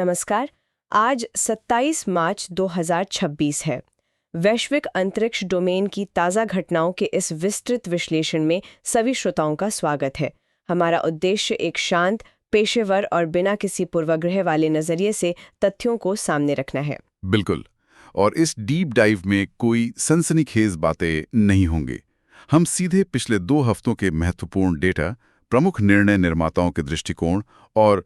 नमस्कार। आज 27 मार्च 2026 है। वैश्विक अंतरिक्ष डोमेन की ताज़ा घटनाओं के इस विस्तृत विश्लेषण में सभी श्रोताओं का स्वागत है। हमारा उद्देश्य एक शांत, पेशेवर और बिना किसी पूर्वाग्रह वाले नज़रिए से तथ्यों को सामने रखना है। बिल्कुल। और इस डीप डाइव में कोई सनसनीखेज बातें नहीं होंगी। हम सीधे पिछले 2 हफ्तों के महत्वपूर्ण डेटा, प्रमुख निर्णय निर्माताओं के दृष्टिकोण और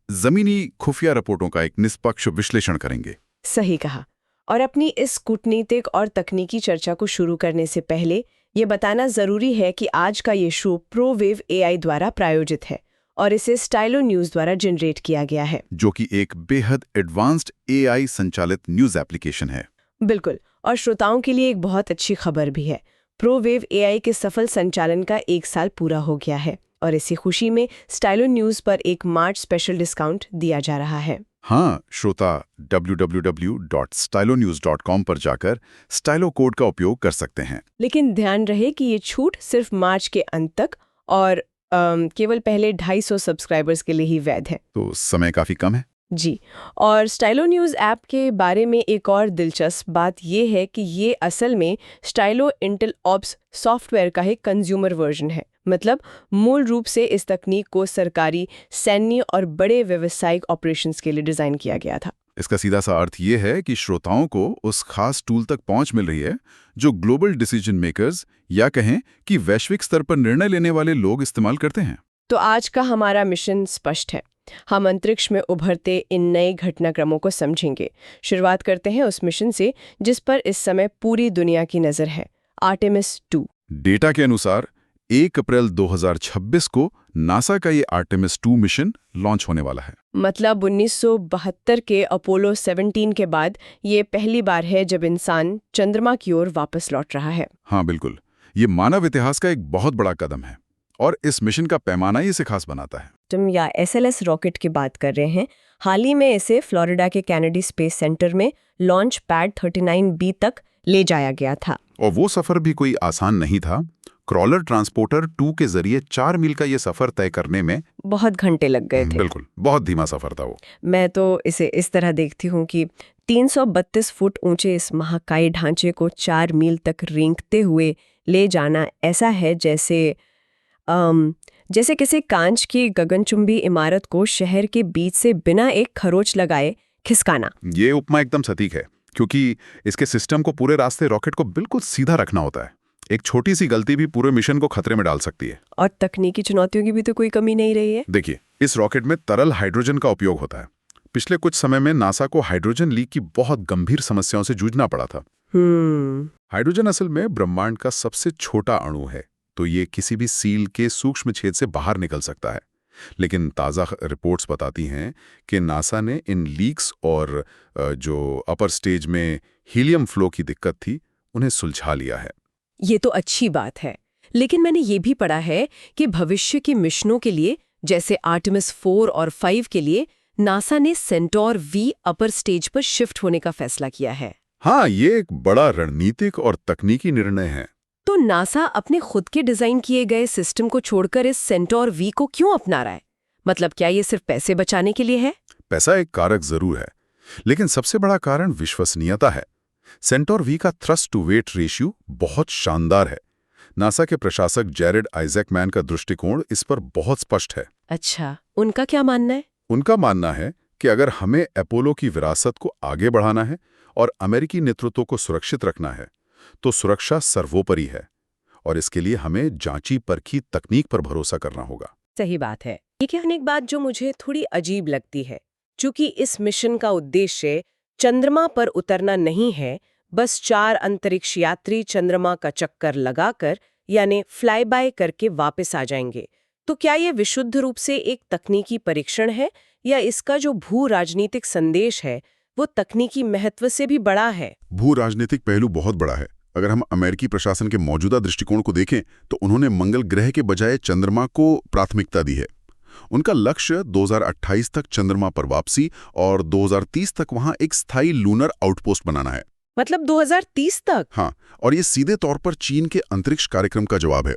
जमीनी खुफिया रिपोर्टों का एक निष्पक्ष विश्लेषण करेंगे। सही कहा। और अपनी इस कूटनीतिक और तकनीकी चर्चा को शुरू करने से पहले ये बताना ज़रूरी है कि आज का ये शो प्रोवेव एआई द्वारा प्रायोजित है और इसे स्टाइलो न्यूज़ द्वारा जनरेट किया गया है, जो कि एक बेहद एडवांस्ड एआई संचालित न्यूज़ एप्लीकेशन है। बिल्कुल। और श्रोताओं के लिए एक बहुत अच्छी खबर भी है। प्रोवेव एआई के सफल संचालन का 1 साल पूरा हो गया है और इसी खुशी में स्टाइलो न्यूज़ पर एक मार्च स्पेशल डिस्काउंट दिया जा रहा है। हाँ, श्रोता www.stylonews.com पर जाकर स्टाइलो कोड का उपयोग कर सकते हैं। लेकिन ध्यान रहे कि ये छूट सिर्फ मार्च के अंत तक और केवल पहले 250 सब्सक्राइबर्स के लिए ही वैध है। तो समय काफी कम है। जी। और स्टाइलो न्यूज़ ऐप के बारे में एक और दिलचस्प बात ये है कि ये असल में स्टाइलो इंटेल ऑप्स सॉफ्टवेयर का एक कंज्यूमर वर्जन है। मतलब मूल रूप से इस तकनीक को सरकारी, सैन्य और बड़े व्यावसायिक ऑपरेशंस के लिए डिज़ाइन किया गया था। इसका सीधा सा अर्थ ये है कि श्रोताओं को उस खास टूल तक पहुंच मिल रही है जो ग्लोबल डिसीजन मेकर्स या कहें कि वैश्विक स्तर पर निर्णय लेने वाले लोग इस्तेमाल करते हैं। तो आज का हमारा मिशन स्पष्ट है। हम अंतरिक्ष में उभरते इन नए घटनाक्रमों को समझेंगे। शुरुआत करते हैं उस मिशन से जिस पर इस समय पूरी दुनिया की नज़र है, आर्टेमिस 2। डेटा के अनुसार 1 अप्रैल 2026 को नासा का ये आर्टेमिस 2 मिशन लॉन्च होने वाला है। मतलब 1972 के अपोलो 17 के बाद ये पहली बार है जब इंसान चंद्रमा की ओर वापस लौट रहा है। हाँ बिल्कुल, ये मानव इतिहास का एक बहुत बड़ा कदम है और इस मिशन का पैमाना ही इसे खास बनाता है। तुम या SLS रॉकेट की बात कर रहे हैं। हाल ही में इसे फ्लोरिडा के कैनेडी स्पेस सेंटर में लॉन्च पैड 39B तक ले जाया गया था। और वो सफर भी कोई आसान नहीं था। क्रॉलर ट्रांसपोर्टर 2 के जरिए 4 मील का ये सफर तय करने में बहुत घंटे लग गए थे। बिल्कुल, बहुत धीमा सफर था वो। मैं तो इसे इस तरह देखती हूँ कि 332 फुट ऊंचे इस महाकाय ढांचे को 4 मील तक रेंगते हुए ले जाना ऐसा है जैसे किसी कांच की गगनचुंबी इमारत को शहर के बीच से बिना एक खरोच लगाए खिसकाना। ये उपमा एकदम सटीक है, क्योंकि इसके सिस्टम को पूरे रास्ते रॉकेट को बिल्कुल सीधा रखना होता है। एक छोटी सी गलती भी पूरे मिशन को खतरे में डाल सकती है। और तकनीकी चुनौतियों की भी तो कोई कमी नहीं रही है। देखिए, इस रॉकेट में तरल हाइड्रोजन का उपयोग होता है। पिछले कुछ समय में नासा को हाइड्रोजन लीक की बहुत गंभीर समस्याओं से जूझना पड़ा था। हाइड्रोजन असल में ब्रह्मांड का सबसे छोटा अणु है, तो ये किसी भी सील के सूक्ष्म छेद से बाहर निकल सकता है। लेकिन ताज़ा रिपोर्ट्स बताती हैं कि नासा ने इन लीक्स और जो अपर स्टेज में हीलियम फ्लो की दिक्कत थी, उन्हें सुलझा लिया है। ये तो अच्छी बात है। लेकिन मैंने ये भी पढ़ा है कि भविष्य के मिशनों के लिए, जैसे आर्टेमिस 4 और 5 के लिए, नासा ने सेंटोर V अपर स्टेज पर शिफ्ट होने का फैसला किया है। हाँ, ये एक बड़ा रणनीतिक और तकनीकी निर्णय है। तो नासा अपने खुद के डिजाइन किए गए सिस्टम को छोड़कर इस सेंटोर V को क्यों अपना रहा है? मतलब क्या ये सिर्फ पैसे बचाने के लिए है? पैसा एक कारक जरूर है, लेकिन सबसे बड़ा कारण विश्वसनीयता है। सेंटोर V का थ्रस्ट टू वेट रेशियो बहुत शानदार है। नासा के प्रशासक जेरेड आइजैकमैन का दृष्टिकोण इस पर बहुत स्पष्ट है। अच्छा, उनका क्या मानना है? उनका मानना है कि अगर हमें अपोलो की विरासत को आगे बढ़ाना है और अमेरिकी नेतृत्व को सुरक्षित रखना है, तो सुरक्षा सर्वोपरि है और इसके लिए हमें जांची परखी तकनीक पर भरोसा करना होगा। सही बात है। लेकिन एक बात जो मुझे थोड़ी अजीब लगती है, चूंकि इस मिशन का उद्देश्य चंद्रमा पर उतरना नहीं है, बस 4 अंतरिक्ष यात्री चंद्रमा का चक्कर लगाकर यानी फ्लाई बाय करके वापस आ जाएंगे, तो क्या ये विशुद्ध रूप से एक तकनीकी परीक्षण है या इसका जो भू राजनीतिक संदेश है वो तकनीकी महत्व से भी बड़ा है? भू राजनीतिक पहलू बहुत बड़ा है। अगर हम अमेरिकी प्रशासन के मौजूदा दृष्टिकोण को देखें तो उन्होंने मंगल ग्रह के बजाय चंद्रमा को प्राथमिकता दी है। उनका लक्ष्य 2028 तक चंद्रमा पर वापसी और 2030 तक वहां एक स्थायी लूनर आउटपोस्ट बनाना है। मतलब 2030 तक? हाँ, और ये सीधे तौर पर चीन के अंतरिक्ष कार्यक्रम का जवाब है।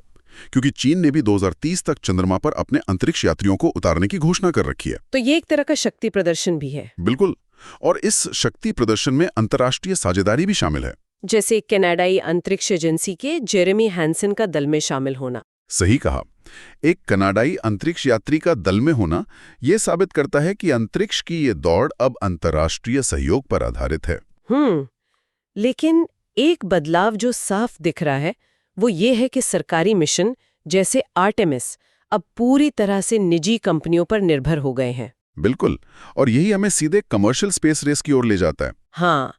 क्योंकि चीन ने भी 2030 तक चंद्रमा पर अपने अंतरिक्ष यात्रियों को उतारने की घोषणा कर रखी है। तो ये एक तरह का शक्ति प्रदर्शन भी है। बिल्कुल। और इस शक्ति प्रदर्शन में अंतर्राष्ट्रीय साझेदारी भी शामिल है। जैसे कनाडाई अंतरिक्ष एजेंसी के जेरेमी हैंसन का दल में शामिल होना। सही कहा। एक कनाडाई अंतरिक्ष यात्री का दल में होना यह साबित करता है कि अंतरिक्ष की ये दौड़ अब अंतर्राष्ट्रीय सहयोग पर आधारित है। लेकिन एक बदलाव जो साफ दिख रहा है वो ये है कि सरकारी मिशन जैसे आर्टेमिस अब पूरी तरह से निजी कंपनियों पर निर्भर हो गए हैं। बिल्कुल। और यही हमें सीधे कमर्शियल स्पेस रेस की ओर ले जाता है। हाँ,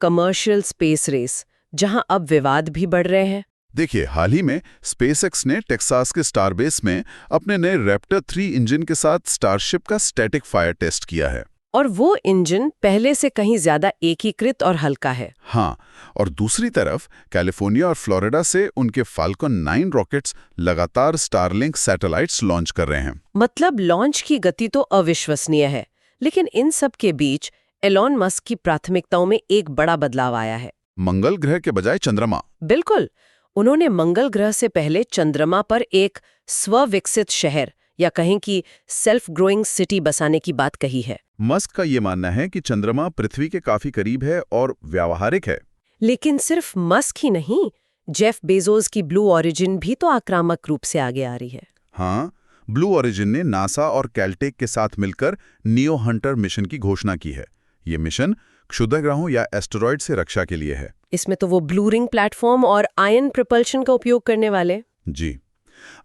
कमर्शियल स्पेस रेस, जहां अब विवाद भी बढ़ रहे हैं। देखिए, हाल ही में स्पेसएक्स ने टेक्सास के स्टारबेस में अपने नए रैप्टर 3 इंजन के साथ स्टारशिप का स्टैटिक फायर टेस्ट किया है। और वो इंजन पहले से कहीं ज्यादा एकीकृत और हल्का है। हाँ, और दूसरी तरफ कैलिफोर्निया और फ्लोरिडा से उनके फाल्कन 9 रॉकेट्स लगातार स्टारलिंक सैटेलाइट्स लॉन्च कर रहे हैं। मतलब लॉन्च की गति तो अविश्वसनीय है। लेकिन इन सब के बीच एलॉन मस्क की प्राथमिकताओं में एक बड़ा बदलाव आया है। मंगल ग्रह के बजाय चंद्रमा। बिल्कुल। उन्होंने मंगल ग्रह से पहले चंद्रमा पर एक स्वविकसित शहर या कहें कि सेल्फ ग्रोइंग सिटी बसाने की बात कही है। मस्क का ये मानना है कि चंद्रमा पृथ्वी के काफी करीब है और व्यावहारिक है। लेकिन सिर्फ मस्क ही नहीं, जेफ बेजोस की ब्लू ओरिजिन भी तो आक्रामक रूप से आगे आ रही है। हाँ, ब्लू ओरिजिन ने नासा और कैलटेक के साथ मिलकर नियो हंटर मिशन की घोषणा की है। ये मिशन क्षुद्रग्रहों या एस्टेरॉयड से रक्षा के लिए है। इसमें तो वो ब्लू रिंग प्लेटफॉर्म और आयन प्रपल्शन का उपयोग करने वाले। जी,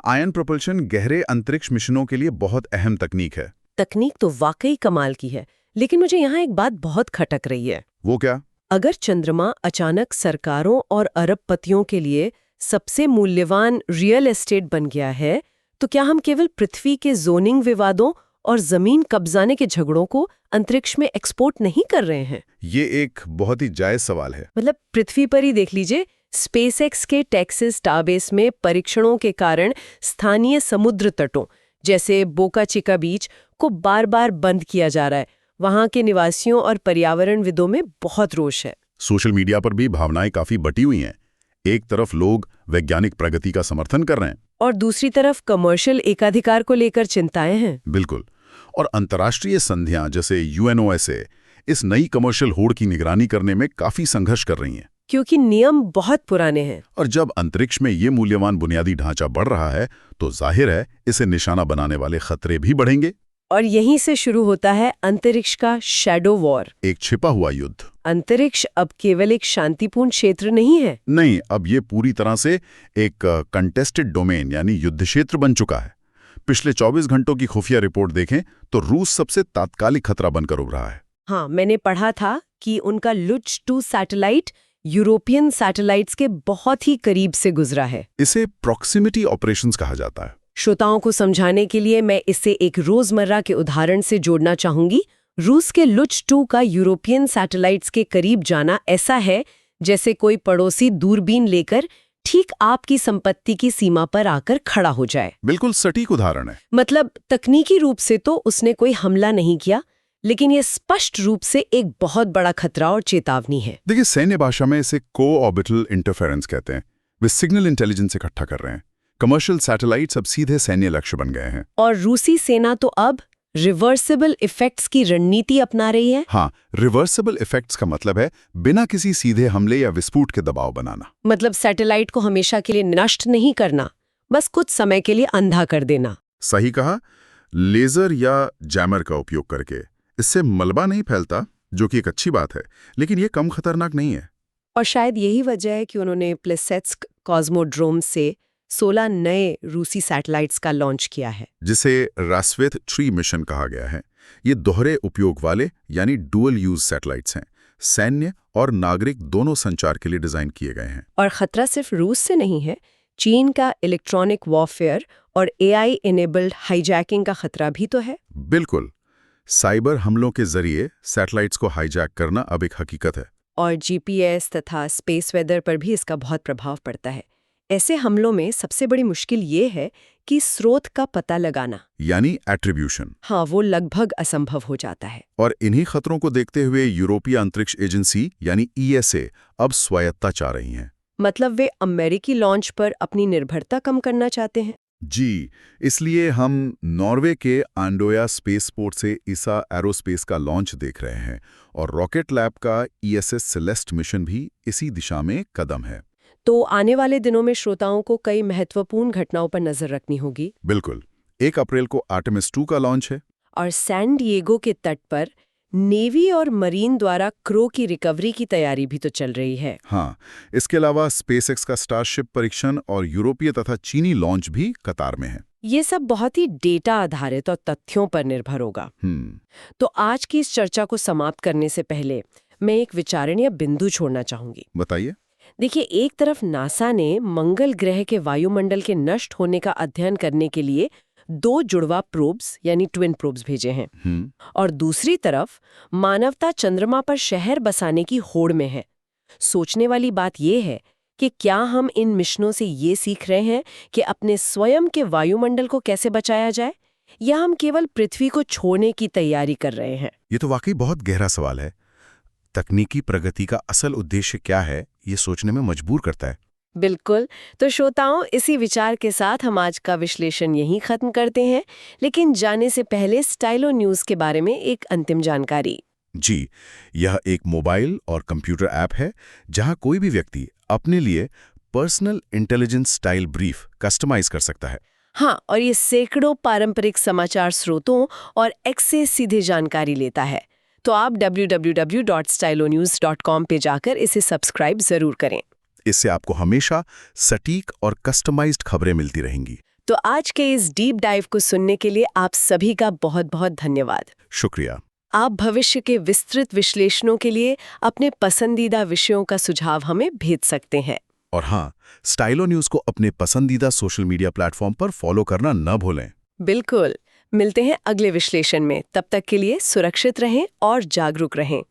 आयन प्रपल्शन गहरे अंतरिक्ष मिशनों के लिए बहुत अहम तकनीक है। तकनीक तो वाकई कमाल की है, लेकिन मुझे यहाँ एक बात बहुत खटक रही है। वो क्या? अगर चंद्रमा अचानक सरकारों और अरबपतियों के लिए सबसे मूल्यवान रियल एस्टेट बन गया है, तो क्या हम केवल पृथ्वी के जोनिंग विवादों और जमीन कब्जाने के झगड़ों को अंतरिक्ष में एक्सपोर्ट नहीं कर रहे हैं? ये एक बहुत ही जायज सवाल है। मतलब पृथ्वी पर ही देख लीजिए, स्पेसएक्स के टेक्सास स्टारबेस में परीक्षणों के कारण स्थानीय समुद्र तटों जैसे बोका चिका बीच को बार-बार बंद किया जा रहा है। वहां के निवासियों और पर्यावरणविदों में बहुत रोष है। सोशल मीडिया पर भी भावनाएं काफी बटी हुई हैं। एक तरफ लोग वैज्ञानिक प्रगति का समर्थन कर रहे हैं और दूसरी तरफ कमर्शियल एकाधिकार को लेकर चिंताएं हैं। बिल्कुल। और अंतर्राष्ट्रीय संधियां जैसे यूएनओएसए इस नई कमर्शियल होड़ की निगरानी करने में काफी संघर्ष कर रही हैं, क्योंकि नियम बहुत पुराने हैं। और जब अंतरिक्ष में ये मूल्यवान बुनियादी ढांचा बढ़ रहा है तो जाहिर है इसे निशाना बनाने वाले खतरे भी बढ़ेंगे। और यहीं से शुरू होता है अंतरिक्ष का शैडो वॉर, एक छिपा हुआ युद्ध। अंतरिक्ष अब केवल एक शांतिपूर्ण क्षेत्र नहीं है। नहीं, अब ये पूरी तरह से एक कंटेस्टेड डोमेन यानी युद्ध क्षेत्र बन चुका है। पिछले 24 घंटों की खुफिया रिपोर्ट देखें तो रूस सबसे तात्कालिक खतरा बनकर उभरा है। हाँ, मैंने पढ़ा था कि उनका लुच 2 सैटेलाइट यूरोपियन सैटेलाइट्स के बहुत ही करीब से गुजरा है। इसे प्रॉक्सिमिटी ऑपरेशंस कहा जाता है। श्रोताओं को समझाने के लिए मैं इसे एक रोजमर्रा के उदाहरण से जोड़ना चाहूंगी। रूस के लुच 2 का यूरोपियन सैटेलाइट्स के करीब जाना ऐसा है जैसे कोई पड़ोसी दूरबीन लेकर ठीक आपकी संपत्ति की सीमा पर आकर खड़ा हो जाए। बिल्कुल सटीक उदाहरण है। मतलब तकनीकी रूप से तो उसने कोई हमला नहीं किया, लेकिन ये स्पष्ट रूप से एक बहुत बड़ा खतरा और चेतावनी है। देखिए, सैन्य भाषा में इसे को-ऑर्बिटल इंटरफेरेंस कहते हैं। वे सिग्नल इंटेलिजेंस इकट्ठा कर रहे हैं। कमर्शियल सैटेलाइट्स अब सीधे सैन्य लक्ष्य बन गए हैं। और रूसी सेना तो अब रिवर्सिबल इफेक्ट्स की रणनीति अपना रही है। हाँ, रिवर्सिबल इफेक्ट्स का मतलब है बिना किसी सीधे हमले या विस्फोट के दबाव बनाना। मतलब सैटेलाइट को हमेशा के लिए नष्ट नहीं करना, बस कुछ समय के लिए अंधा कर देना। सही कहा। लेजर या जैमर का उपयोग करके। इससे मलबा नहीं फैलता, जो कि एक अच्छी बात है, लेकिन ये कम खतरनाक नहीं है। और शायद यही वजह है कि उन्होंने प्लेसेट्स्क कॉस्मोड्रोम से 16 नए रूसी सैटेलाइट्स का लॉन्च किया है, जिसे रास्वेथ 3 मिशन कहा गया है। ये दोहरे उपयोग वाले यानी डुअल यूज सैटेलाइट्स हैं। सैन्य और नागरिक दोनों संचार के लिए डिजाइन किए गए हैं। और खतरा सिर्फ रूस से नहीं है, चीन का इलेक्ट्रॉनिक वॉरफेयर और AI इनेबल्ड हाईजैकिंग का खतरा भी तो है। बिल्कुल। साइबर हमलों के जरिए सैटेलाइट्स को हाईजैक करना अब एक हकीकत है। और GPS तथा स्पेस वेदर पर भी इसका बहुत प्रभाव पड़ता है। ऐसे हमलों में सबसे बड़ी मुश्किल ये है कि स्रोत का पता लगाना, यानी एट्रीब्यूशन। हाँ, वो लगभग असंभव हो जाता है। और इन्हीं खतरों को देखते हुए यूरोपीय अंतरिक्ष एजेंसी यानी ESA अब स्वायत्तता चाह रही हैं। मतलब वे अमेरिकी लॉन्च पर अपनी निर्भरता कम करना चाहते हैं। जी, इसलिए हम नॉर्वे के आंडोया स्पेसपोर्ट से ईसा एरोस्पेस का लॉन्च देख रहे हैं और रॉकेट लैब का ईएसएस सेलेस्ट मिशन भी इसी दिशा में कदम है। तो आने वाले दिनों में श्रोताओं को कई महत्वपूर्ण घटनाओं पर नजर रखनी होगी। बिल्कुल। 1 अप्रैल को आर्टेमिस 2 का लॉन्च है। और सैन डिएगो के तट पर नेवी और मरीन द्वारा क्रो की रिकवरी की तैयारी भी तो चल रही है। हाँ, इसके अलावा स्पेसएक्स का स्टारशिप परीक्षण और यूरोपीय तथा चीनी लॉन्च भी कतार में है। ये सब बहुत ही डेटा आधारित और तथ्यों पर निर्भर होगा। तो आज की इस चर्चा को समाप्त करने से पहले मैं एक विचारणीय बिंदु छोड़ना चाहूंगी। बताइए। देखिए, एक तरफ नासा ने मंगल ग्रह के वायुमंडल के नष्ट होने का अध्ययन करने के लिए 2 जुड़वा प्रोब्स यानी ट्विन प्रोब्स भेजे हैं, और दूसरी तरफ मानवता चंद्रमा पर शहर बसाने की होड़ में है। सोचने वाली बात यह है कि क्या हम इन मिशनों से ये सीख रहे हैं कि अपने स्वयं के वायुमंडल को कैसे बचाया जाए, या हम केवल पृथ्वी को छोड़ने की तैयारी कर रहे हैं? ये तो वाकई बहुत गहरा सवाल है। तकनीकी प्रगति का असल उद्देश्य क्या है, ये सोचने में मजबूर करता है। बिल्कुल। तो श्रोताओं, इसी विचार के साथ हम आज का विश्लेषण यहीं खत्म करते हैं, लेकिन जाने से पहले स्टाइलो न्यूज़ के बारे में एक अंतिम जानकारी। जी, यह एक मोबाइल और कंप्यूटर ऐप है जहां कोई भी व्यक्ति अपने लिए personal intelligence style brief customise कर सकता है। हाँ, और ये सैकड़ों पारंपरिक समाचार स्रोतों और एक्स से सीधे जानकारी लेता है। तो आप www.stylonews.com पे जाकर इसे सब्सक्राइब जरूर करें। इससे आपको हमेशा सटीक और कस्टमाइज्ड खबरें मिलती रहेंगी। तो आज के इस डीप डाइव को सुनने के लिए आप सभी का बहुत बहुत धन्यवाद। शुक्रिया। आप भविष्य के विस्तृत विश्लेषणों के लिए अपने पसंदीदा विषयों का सुझाव हमें भेज सकते हैं। और हाँ, स्टाइलो न्यूज़ को अपने पसंदीदा सोशल मीडिया प्लेटफॉर्म पर फॉलो करना न भूलें। बिल्कुल। मिलते हैं अगले विश्लेषण में। तब तक के लिए सुरक्षित रहें और जागरूक रहें।